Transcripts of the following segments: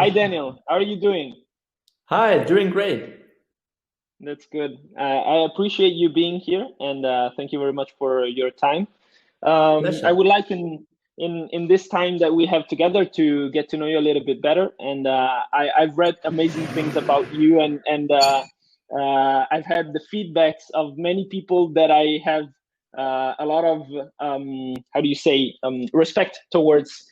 Hi, Daniel. How are you doing? Hi, doing great. That's good. I appreciate you being here, and thank you very much for your time. I Pleasure. would like in this time that we have together to get to know you a little bit better. And I've read amazing things about you, and I've had the feedbacks of many people that I have a lot of how do you say respect towards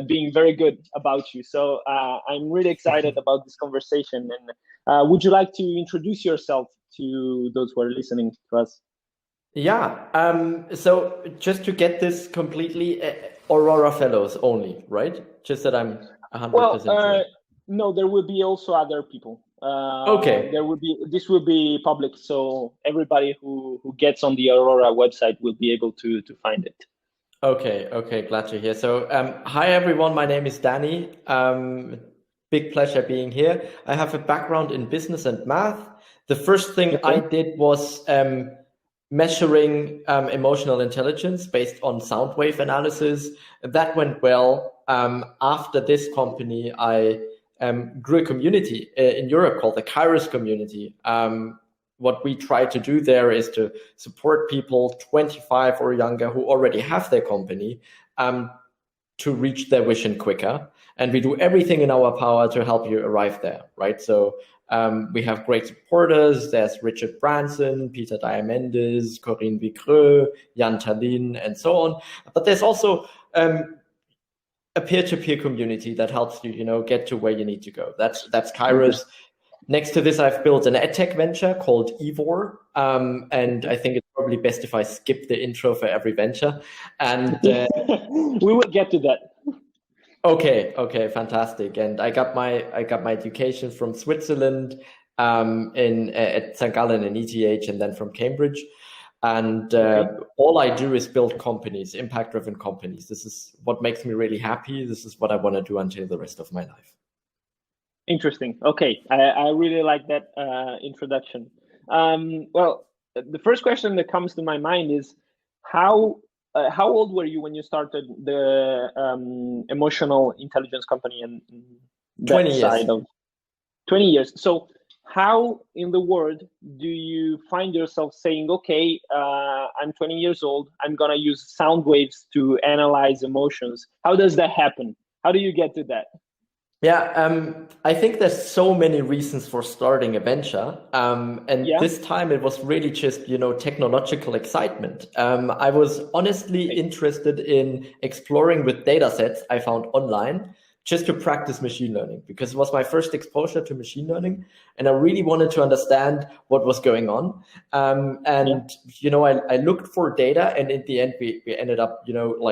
being very good about you. So I'm really excited about this conversation. And would you like to introduce yourself to those who are listening to us? Yeah. So just to get this completely, Aurora Fellows only, right? Just that I'm Well, 100% sure. no, there will be also other people. Okay. There will be, this will be public, so everybody who gets on the Aurora website will be able to find it. Okay. Okay. Glad to hear. So, hi everyone. My name is Danny. Big pleasure being here. I have a background in business and math. The first thing I Okay. did was measuring emotional intelligence based on sound wave analysis. That went well. After this company, I grew a community in Europe called the Kairos community. What we try to do there is to support people 25 or younger who already have their company to reach their vision quicker. And we do everything in our power to help you arrive there, right? So we have great supporters. There's Richard Branson, Peter Diamandis, Corinne Vigreux, Jan Tallinn, and so on. But there's also a peer-to-peer community that helps you, get to where you need to go. That's Kairos. Next to this, I've built an edtech venture called Evor, and I think it's probably best if I skip the intro for every venture. And we will get to that. Okay, fantastic. And I got my education from Switzerland, at St. Gallen in ETH, and then from Cambridge. And all I do is build companies, impact-driven companies. This is what makes me really happy. This is what I want to do until the rest of my life. Interesting. Okay, I really like that introduction. Well, the first question that comes to my mind is how old were you when you started the emotional intelligence company and that 20 years. side of 20 years? So how in the world do you find yourself saying, okay, I'm 20 years old, I'm going to use sound waves to analyze emotions? How does that happen? How do you get to that? Yeah, I think there's so many reasons for starting a venture. This time it was really just, technological excitement. I was honestly interested in exploring with data sets I found online just to practice machine learning, because it was my first exposure to machine learning, and I really wanted to understand what was going on. I looked for data, and in the end, we ended up,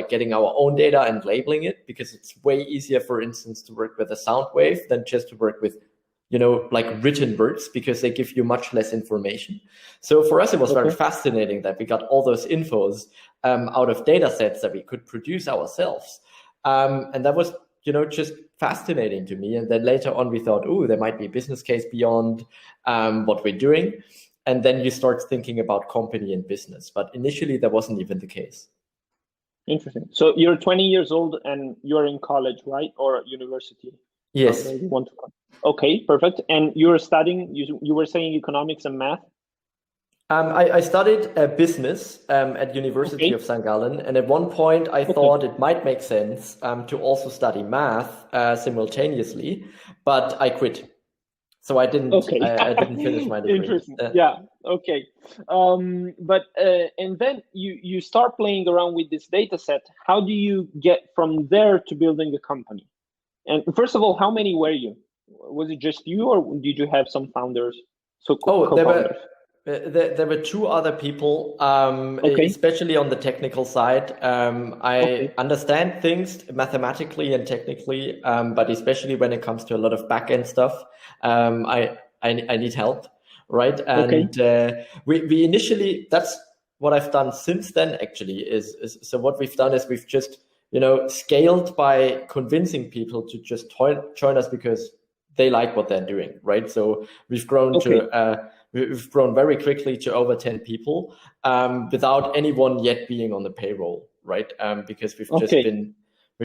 getting our own data and labeling it, because it's way easier, for instance, to work with a sound wave than just to work with, written words, because they give you much less information. So for us, it was very fascinating that we got all those infos out of data sets that we could produce ourselves. And that was just fascinating to me. And then later on, we thought, there might be a business case beyond what we're doing. And then you start thinking about company and business. But initially, that wasn't even the case. Interesting. So you're 20 years old and you're in college, right? Or university? Yes. Okay, perfect. And you were studying, you were saying economics and math? I studied business at University of St. Gallen, and at one point I thought it might make sense to also study math simultaneously, but I quit, so I didn't. I didn't finish my degree. Interesting. Yeah. Okay. And then you start playing around with this data set. How do you get from there to building a company? And first of all, how many were you? Was it just you, or did you have some founders? So co-founders? There were two other people, especially on the technical side. I understand things mathematically and technically, but especially when it comes to a lot of back-end stuff, I need help, right? And we initially, that's what I've done since then, actually, so what we've done is we've just, scaled by convincing people to just join us because they like what they're doing, right? So we've grown we've grown very quickly to over 10 people without anyone yet being on the payroll, right? Because we've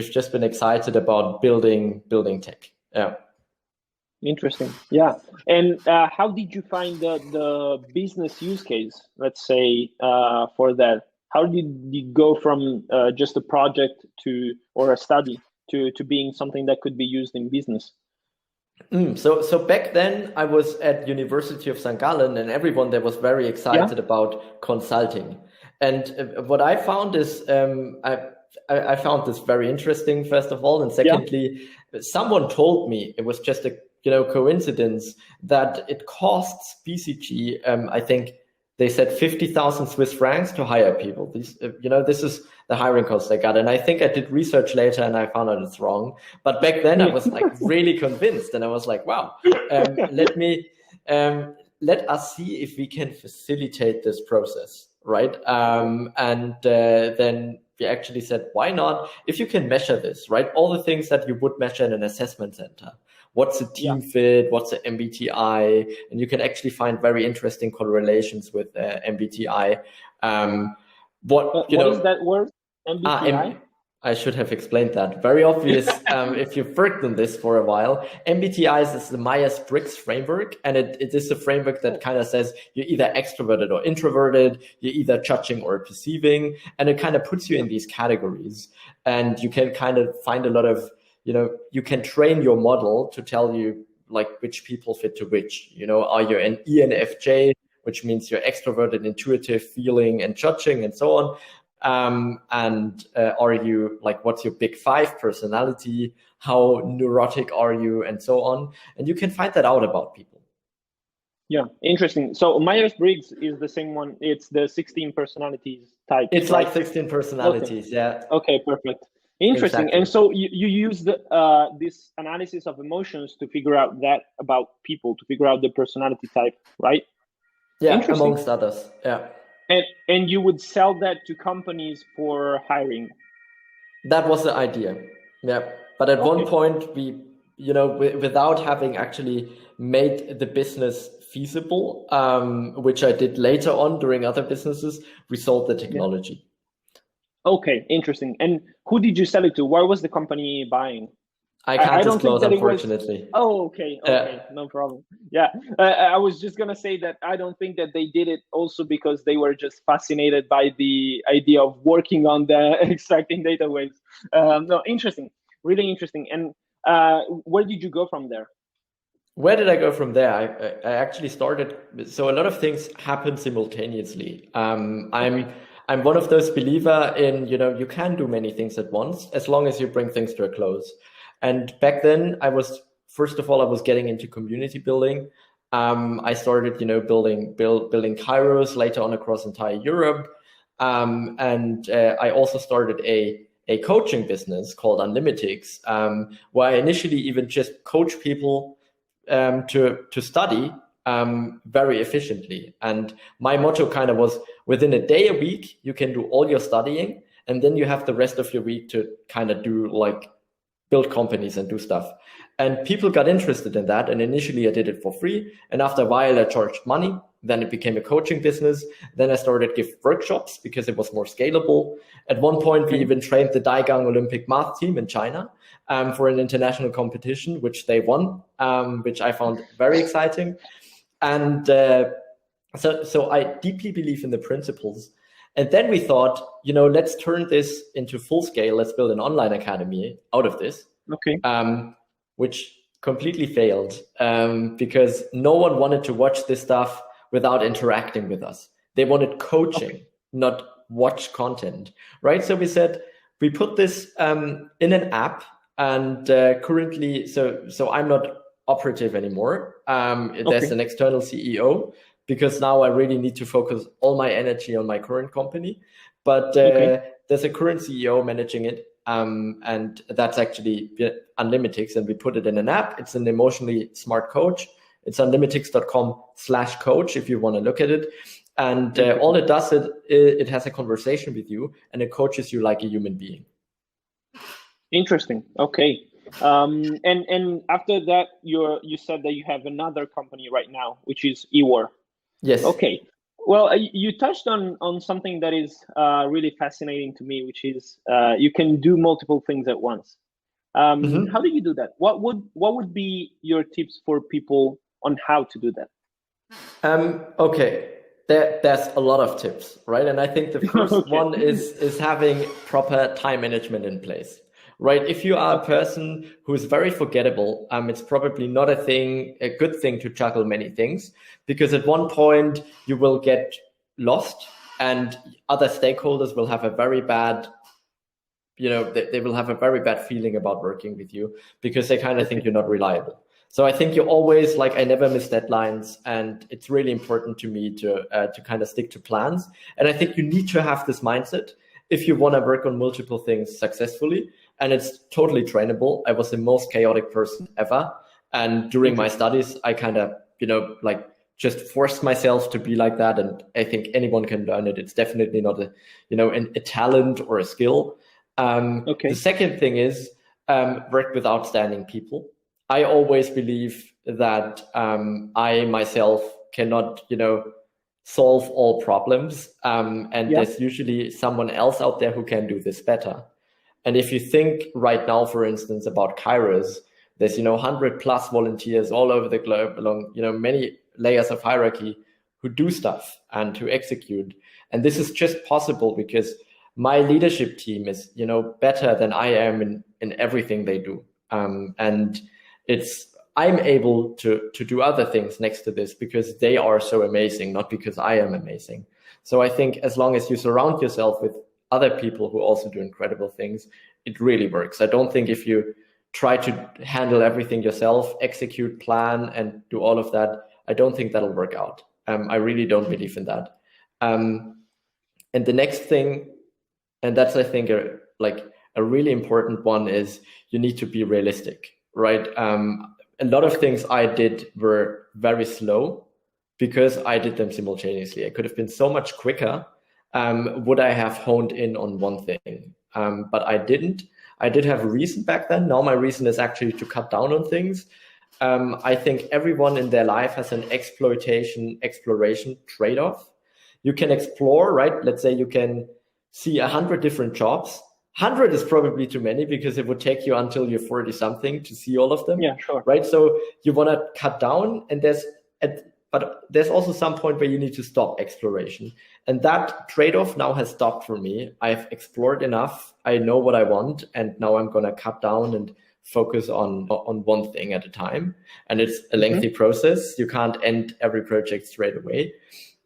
just been excited about building tech. Yeah. Interesting. Yeah. And how did you find the business use case, let's say, for that? How did you go from just a project or a study to being something that could be used in business? So back then I was at University of St. Gallen, and everyone there was very excited about consulting. And what I found is I found this very interesting, first of all, and secondly, someone told me, it was just a coincidence, that it costs BCG, I think they said 50,000 Swiss francs to hire people. These, this is the hiring cost they got. And I think I did research later and I found out it's wrong. But back then I was like really convinced, and I was like, wow, let us see if we can facilitate this process, right? And then we actually said, why not? If you can measure this, right? All the things that you would measure in an assessment center. What's the team fit? What's the MBTI? And you can actually find very interesting correlations with MBTI. What is that word? MBTI? I should have explained that. Very obvious if you've worked on this for a while. MBTI is the Myers-Briggs framework, and it is a framework that kind of says you're either extroverted or introverted, you're either judging or perceiving, and it kind of puts you in these categories. And you can kind of find a lot of, you can train your model to tell you like which people fit to which. Are you an ENFJ, which means you're extroverted, intuitive, feeling, and judging, and so on. And are you like, what's your big five personality? How neurotic are you? And so on. And you can find that out about people. Yeah, interesting. So Myers-Briggs is the same one. It's the 16 personalities type. It's right? Like 16 personalities. Okay. Yeah. Okay, perfect. Interesting. Exactly. And so you use this analysis of emotions to figure out that about people, to figure out the personality type, right? Yeah, amongst others. Yeah. And you would sell that to companies for hiring. That was the idea. Yeah. But at one point we, without having actually made the business feasible, which I did later on during other businesses, we sold the technology. Yeah. Okay, interesting. And who did you sell it to? Where was the company buying? I can't disclose, unfortunately. Oh, okay, no problem. Yeah, I was just gonna say that I don't think that they did it also because they were just fascinated by the idea of working on the extracting data waves. No, interesting, really interesting. And where did you go from there? Where did I go from there? I actually started. So a lot of things happen simultaneously. I'm one of those believer in, you can do many things at once as long as you bring things to a close. And back then I was getting into community building. I started, building Kairos later on across entire Europe. And I also started a coaching business called Unlimitics, where I initially even just coach people to study very efficiently. And my motto kind of was, within a day a week, you can do all your studying, and then you have the rest of your week to kind of do build companies and do stuff. And people got interested in that. And initially I did it for free. And after a while I charged money. Then it became a coaching business. Then I started give workshops because it was more scalable. At one point, we even trained the Daigang Olympic math team in China for an international competition, which they won, which I found very exciting. And so I deeply believe in the principles. And then we thought, let's turn this into full scale. Let's build an online academy out of this. Okay. Which completely failed because no one wanted to watch this stuff without interacting with us. They wanted coaching, not watch content, right? So we said, we put this in an app, and currently, so I'm not operative anymore. There's an external CEO, because now I really need to focus all my energy on my current company. But there's a current CEO managing it. And that's actually Unlimitics, and we put it in an app. It's an emotionally smart coach. It's unlimitics.com/coach if you want to look at it. And all it does, it has a conversation with you, and it coaches you like a human being. Interesting. Okay. And after that, you said that you have another company right now, which is Ewar. Yes. Okay. Well, you touched on something that is really fascinating to me, which is you can do multiple things at once. How do you do that? What would be your tips for people on how to do that? Okay, there's a lot of tips, right? And I think the first one is having proper time management in place, right? If you are a person who is very forgettable, it's probably not a good thing to juggle many things, because at one point you will get lost and other stakeholders will have a very bad, they will have a very bad feeling about working with you because they kind of think you're not reliable. So I think you always, I never miss deadlines, and it's really important to me to kind of stick to plans. And I think you need to have this mindset if you want to work on multiple things successfully, and it's totally trainable. I was the most chaotic person ever. And during my studies, I kind of, just forced myself to be like that. And I think anyone can learn it. It's definitely not a talent or a skill. The second thing is work with outstanding people. I always believe that I myself cannot, solve all problems. There's usually someone else out there who can do this better. And if you think right now, for instance, about Kairos, there's, 100+ volunteers all over the globe along, many layers of hierarchy who do stuff and who execute. And this is just possible because my leadership team is, better than I am in everything they do. And I'm able to do other things next to this because they are so amazing, not because I am amazing. So I think as long as you surround yourself with other people who also do incredible things, it really works. I don't think if you try to handle everything yourself, execute, plan, and do all of that, I don't think that'll work out. I really don't believe in that. And the next thing, and that's, I think, a really important one, is you need to be realistic, right? A lot of things I did were very slow because I did them simultaneously. I could have been so much quicker. Would I have honed in on one thing? But I didn't. I did have a reason back then. Now my reason is actually to cut down on things. I think everyone in their life has an exploration trade-off. You can explore, right? Let's say you can see 100 different jobs. 100 is probably too many because it would take you until you're 40 something to see all of them. Yeah, sure. Right. So you want to cut down, and but there's also some point where you need to stop exploration. And that trade-off now has stopped for me. I've explored enough. I know what I want. And now I'm going to cut down and focus on one thing at a time. And it's a lengthy process. You can't end every project straight away.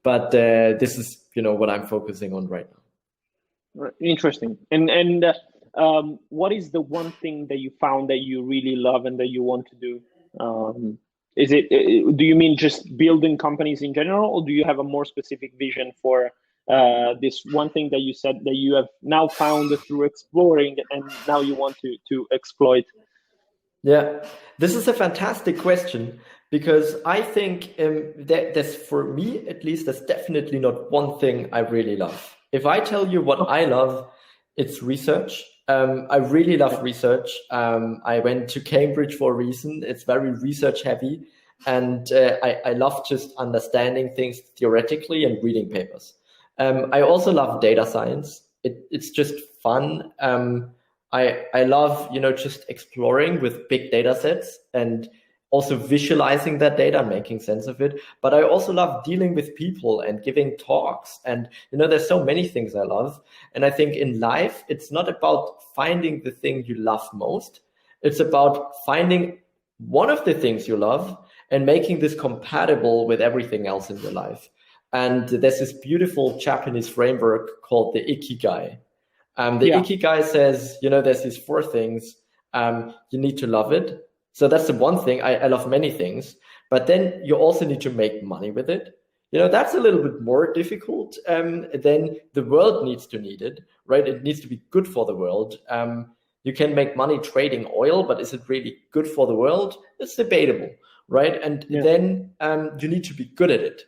But this is, what I'm focusing on right now. Interesting. And what is the one thing that you found that you really love and that you want to do? Do you mean just building companies in general, or do you have a more specific vision for this one thing that you said that you have now found through exploring and now you want to exploit? Yeah, this is a fantastic question, because I think there's, for me at least, there's definitely not one thing I really love. If I tell you what I love, it's research. I really love research. I went to Cambridge for a reason. It's very research heavy. And I love just understanding things theoretically and reading papers. I also love data science. It's just fun. I love, just exploring with big data sets and also visualizing that data and making sense of it. But I also love dealing with people and giving talks. And, there's so many things I love. And I think in life, it's not about finding the thing you love most. It's about finding one of the things you love and making this compatible with everything else in your life. And there's this beautiful Japanese framework called the Ikigai. Ikigai says, there's these 4 things. You need to love it. So that's the one thing. I love many things, but then you also need to make money with it. That's a little bit more difficult. Then the world needs to need it, right? It needs to be good for the world. You can make money trading oil, but is it really good for the world? It's debatable, right? And then you need to be good at it.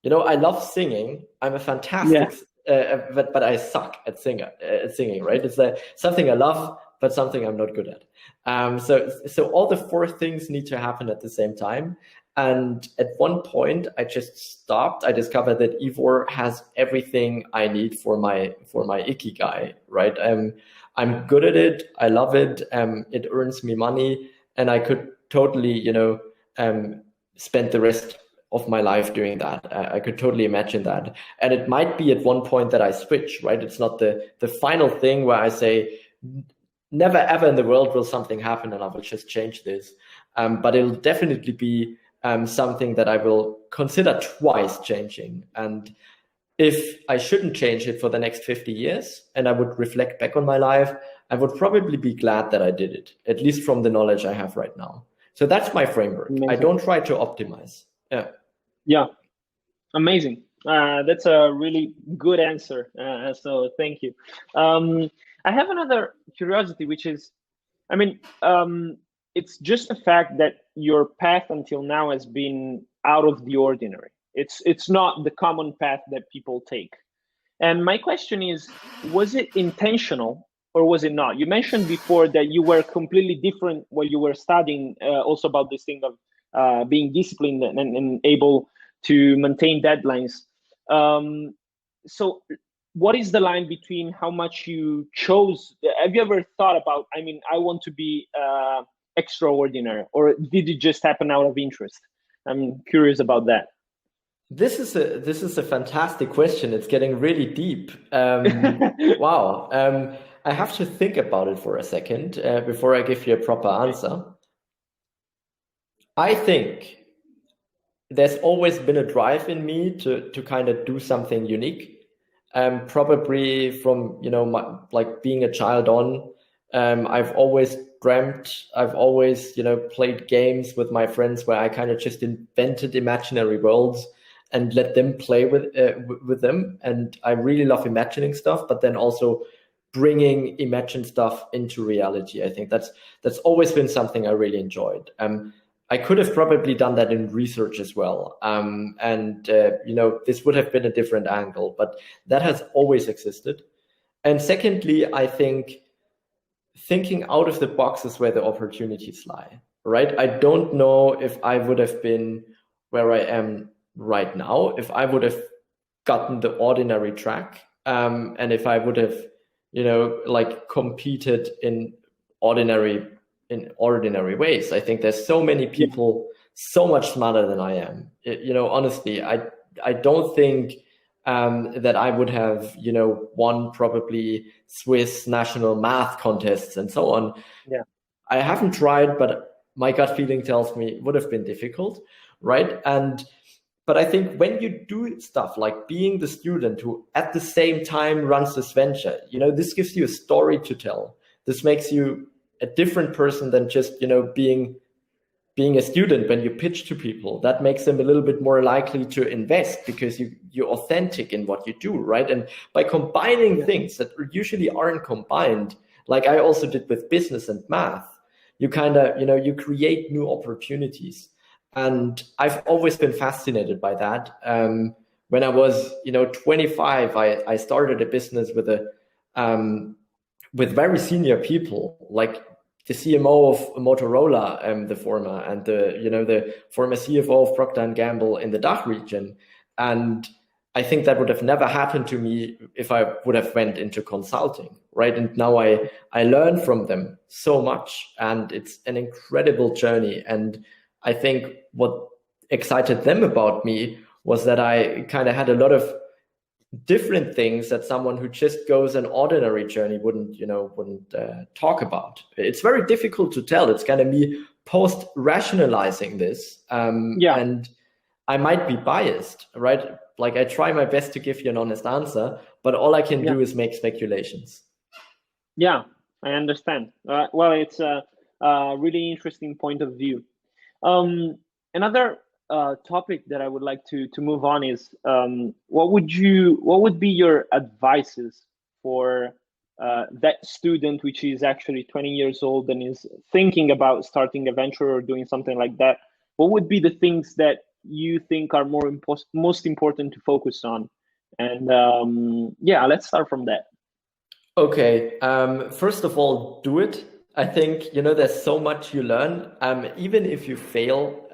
I love singing. I'm a fantastic, but I suck at singing, right? It's something I love, but something I'm not good at. So all the 4 things need to happen at the same time. And at one point, I just stopped. I discovered that Ivor has everything I need for my Ikigai, right? I'm good at it. I love it. It earns me money, and I could totally, spend the rest of my life doing that. I could totally imagine that. And it might be at one point that I switch, right? It's not the final thing where I say, never ever in the world will something happen and I will just change this. But it'll definitely be something that I will consider twice changing. And if I shouldn't change it for the next 50 years and I would reflect back on my life, I would probably be glad that I did it, at least from the knowledge I have right now. So that's my framework. Amazing. I don't try to optimize. Yeah. Amazing. That's a really good answer. So thank you. I have another curiosity, which is, it's just the fact that your path until now has been out of the ordinary. It's not the common path that people take. And my question is, was it intentional or was it not? You mentioned before that you were completely different while you were studying, also about this thing of being disciplined and able to maintain deadlines. So what is the line between how much you chose? Have you ever thought about, I want to be extraordinary, or did it just happen out of interest? I'm curious about that. This is a fantastic question. It's getting really deep. Wow. I have to think about it for a second before I give you a proper answer. I think there's always been a drive in me to kind of do something unique. Probably from, like being a child on, I've always dreamt, I've always, played games with my friends where I kind of just invented imaginary worlds and let them play with them. And I really love imagining stuff, but then also bringing imagined stuff into reality. I think that's always been something I really enjoyed. I could have probably done that in research as well. This would have been a different angle, but that has always existed. And secondly, I think thinking out of the box is where the opportunities lie, right? I don't know if I would have been where I am right now if I would have gotten the ordinary track, and if I would have, competed in ordinary ways. I think there's so many people so much smarter than I am. Honestly, I don't think that I would have, won probably Swiss national math contests and so on. Yeah, I haven't tried, but my gut feeling tells me it would have been difficult, right? But I think when you do stuff like being the student who at the same time runs this venture, this gives you a story to tell. This makes you a different person than just, being a student when you pitch to people. That makes them a little bit more likely to invest because you're authentic in what you do, right? And by combining things that usually aren't combined, like I also did with business and math, you kind of, you create new opportunities. And I've always been fascinated by that. When I was, 25, I started a business with very senior people, like the CMO of Motorola, the former, and the former CFO of Procter & Gamble in the DACH region. And I think that would have never happened to me if I would have went into consulting, right? And now I learn from them so much, and it's an incredible journey. And I think what excited them about me was that I kind of had a lot of different things that someone who just goes an ordinary journey wouldn't talk about. It's very difficult to tell. It's kind of me post-rationalizing this. And I might be biased, right? Like I try my best to give you an honest answer, but all I can do is make speculations. Yeah, I understand. Well, it's a really interesting point of view. Another topic that I would like to move on is what would be your advices for that student which is actually 20 years old and is thinking about starting a venture or doing something like that? What would be the things that you think are most important to focus on? And let's start from that. Okay. First of all, do it. I think, there's so much you learn. Even if you fail,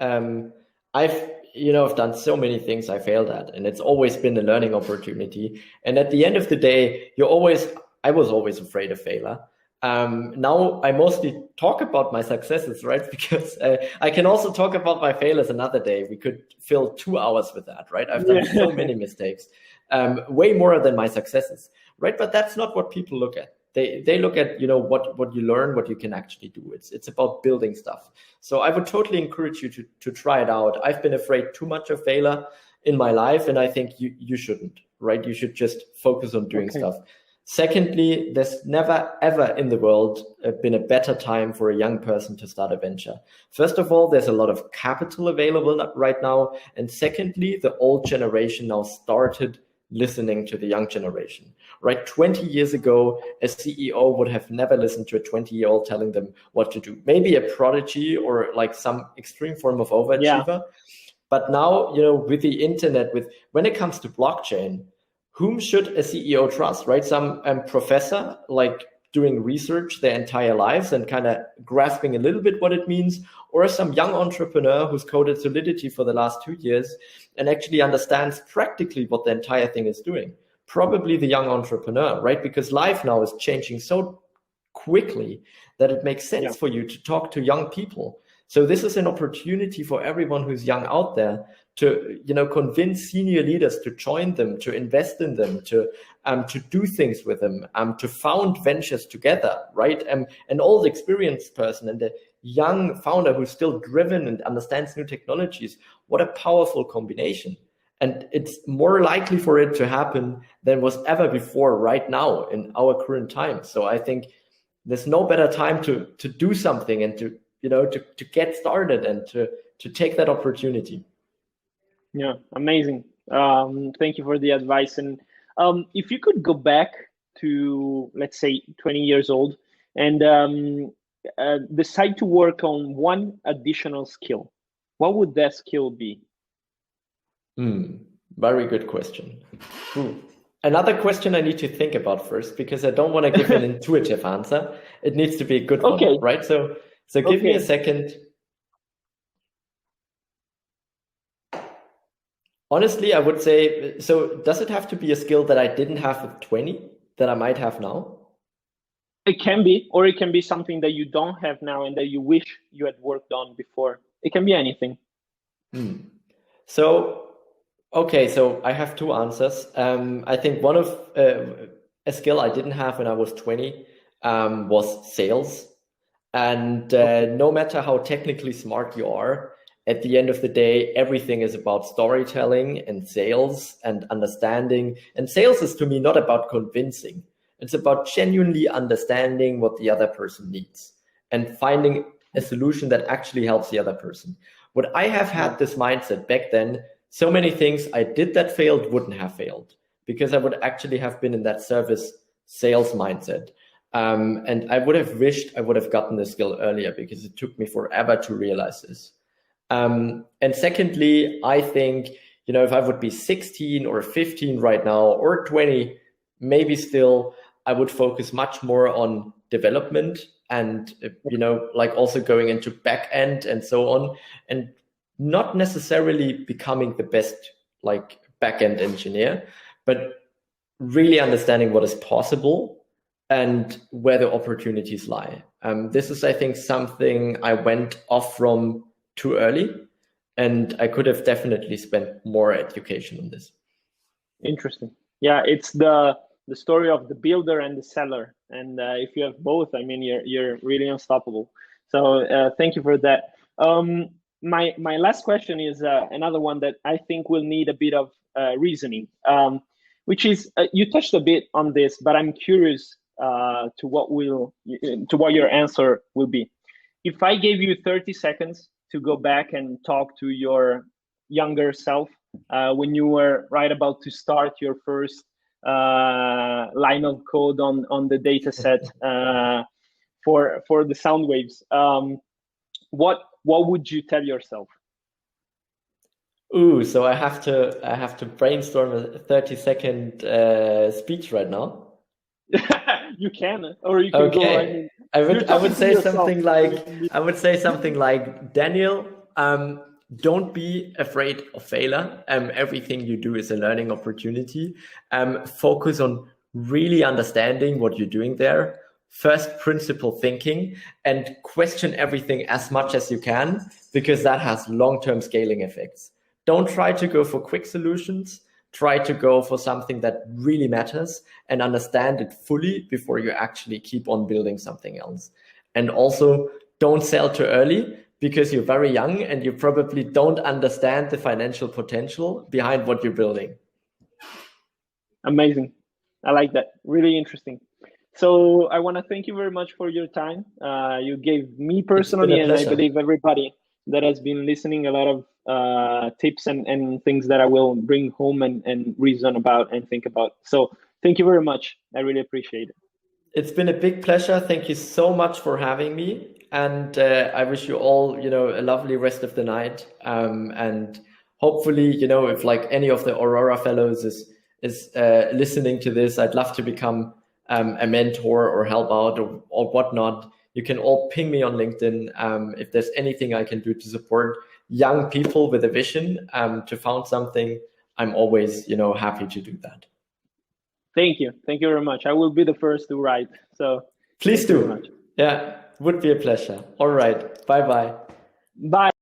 I've done so many things I failed at, and it's always been a learning opportunity. And at the end of the day, I was always afraid of failure. Now I mostly talk about my successes, right? Because I can also talk about my failures another day. We could fill 2 hours with that, right? I've done so many mistakes, way more than my successes, right? But that's not what people look at. They look at, you know, what you learn, what you can actually do. It's about building stuff. So I would totally encourage you to try it out. I've been afraid too much of failure in my life, and I think you shouldn't, right? You should just focus on doing stuff. Secondly, there's never, ever in the world been a better time for a young person to start a venture. First of all, there's a lot of capital available right now. And secondly, the old generation now started listening to the young generation, right? 20 years ago, a CEO would have never listened to a 20-year-old telling them what to do. Maybe a prodigy or like some extreme form of overachiever. Yeah. But now, you know, with the internet, when it comes to blockchain, whom should a CEO trust, right? Some professor like doing research their entire lives and kind of grasping a little bit what it means, or some young entrepreneur who's coded Solidity for the last 2 years and actually understands practically what the entire thing is doing. Probably the young entrepreneur, right? Because life now is changing so quickly that it makes sense for you to talk to young people. So this is an opportunity for everyone who's young out there to, you know, convince senior leaders to join them, to invest in them, to do things with them, to found ventures together, right? An old experienced person and a young founder who's still driven and understands new technologies. What a powerful combination. And it's more likely for it to happen than was ever before right now in our current time. So I think there's no better time to do something and to get started and to take that opportunity. Yeah, amazing. Thank you for the advice. And if you could go back to, let's say, 20 years old and decide to work on one additional skill, what would that skill be? Very good question. Another question I need to think about first, because I don't want to give an intuitive answer. It needs to be a good one, right? So give me a second. Honestly, I would say, so does it have to be a skill that I didn't have at 20 that I might have now? It can be, or it can be something that you don't have now and that you wish you had worked on before. It can be anything. So I have two answers. I think one of a skill I didn't have when I was 20 was sales. And no matter how technically smart you are, at the end of the day, everything is about storytelling and sales and understanding. And sales is, to me, not about convincing. It's about genuinely understanding what the other person needs and finding a solution that actually helps the other person. Would I have had this mindset back then, so many things I did that failed wouldn't have failed, because I would actually have been in that service sales mindset. And I would have wished I would have gotten this skill earlier, because it took me forever to realize this. And secondly, I think, if I would be 16 or 15 right now, or 20, maybe still, I would focus much more on development and, also going into back end and so on, and not necessarily becoming the best back end engineer, but really understanding what is possible and where the opportunities lie. This is, I think, something I went off from too early, and I could have definitely spent more education on this. Interesting. Yeah, it's the story of the builder and the seller, and if you have both, I mean, you're really unstoppable. So thank you for that. My last question is another one that I think will need a bit of reasoning, which is you touched a bit on this, but I'm curious to what your answer will be. If I gave you 30 seconds to go back and talk to your younger self when you were right about to start your first line of code on the data set for the sound waves, what would you tell yourself? Ooh, so I have to brainstorm a 30-second speech right now. You can, or you can go. I would say something like, Daniel, don't be afraid of failure. Everything you do is a learning opportunity. Focus on really understanding what you're doing there. first principle thinking and question everything as much as you can, because that has long-term scaling effects. Don't try to go for quick solutions. Try to go for something that really matters and understand it fully before you actually keep on building something else. And also, don't sell too early, because you're very young and you probably don't understand the financial potential behind what you're building. Amazing. I like that. Really interesting. So I want to thank you very much for your time. You gave me personally, and I believe everybody that has been listening, a lot of tips and things that I will bring home and reason about and think about. So thank you very much. I really appreciate it. It's been a big pleasure. Thank you so much for having me. And I wish you all, a lovely rest of the night. And hopefully, if like any of the Aurora fellows is listening to this, I'd love to become a mentor or help out or whatnot. You can all ping me on LinkedIn if there's anything I can do to support young people with a vision to found something. I'm always, happy to do that. Thank you. Thank you very much. I will be the first to write. So please do. Yeah, would be a pleasure. All right. Bye-bye. Bye.